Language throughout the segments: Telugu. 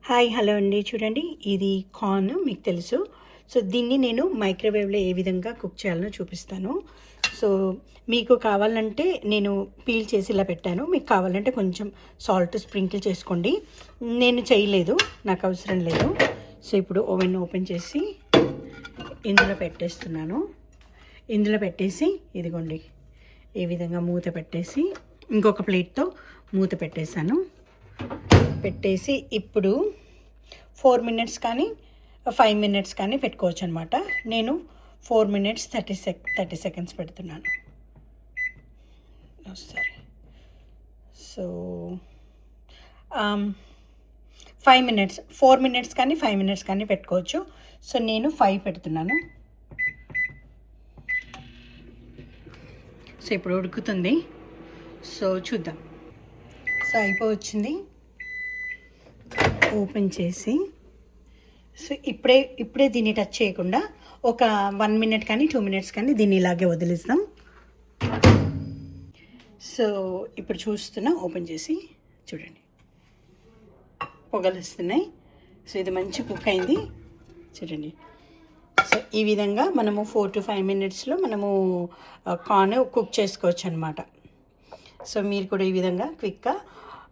హాయ్ హలో అండి. చూడండి, ఇది కార్న్ మీకు తెలుసు. సో దీన్ని నేను మైక్రోవేవ్లో ఏ విధంగా కుక్ చేయాలో చూపిస్తాను. సో మీకు కావాలంటే నేను పీల్ చేసి ఇలా పెట్టాను, మీకు కావాలంటే కొంచెం సాల్ట్ స్ప్రింకిల్ చేసుకోండి. నేను చేయలేదు, నాకు అవసరం లేదు. సో ఇప్పుడు ఓవెన్ ఓపెన్ చేసి ఇందులో పెట్టేస్తున్నాను. ఇందులో పెట్టేసి ఇదిగోండి ఈ విధంగా మూత పెట్టేసి ఇంకొక ప్లేట్తో మూత పెట్టేశాను. పెట్టేసి ఇప్పుడు 4 minutes కానీ 5 minutes కానీ పెట్టుకోవచ్చు అనమాట. నేను 4 minutes 30 seconds పెడుతున్నాను. సరే, సో 5 minutes 4 minutes కానీ 5 minutes కానీ పెట్టుకోవచ్చు. సో నేను 5 పెడుతున్నాను. సో ఇప్పుడు ఉడుకుతుంది. సో చూద్దాం. సో అయిపోవచ్చింది. ఓపెన్ చేసి సో ఇప్పుడే దీన్ని టచ్ చేయకుండా ఒక 1 minute కానీ 2 minutes కానీ దీన్ని ఇలాగే వదిలేస్తాం. సో ఇప్పుడు చూస్తున్నా, ఓపెన్ చేసి చూడండి, పొగలు వస్తున్నాయి. సో ఇది మంచి కుక్ అయింది చూడండి. సో ఈ విధంగా మనము 4 to 5 minutesలో మనము కార్న్ కుక్ చేసుకోవచ్చు అనమాట. సో మీరు కూడా ఈ విధంగా క్విక్గా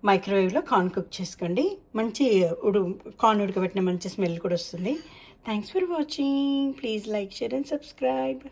మైక్రోవేవ్లో కార్న్ కుక్ చేసుకోండి. మంచి కార్న్ ఉడకబెట్టిన మంచి స్మెల్ కూడా వస్తుంది. Thanks for watching. Please like, share and subscribe.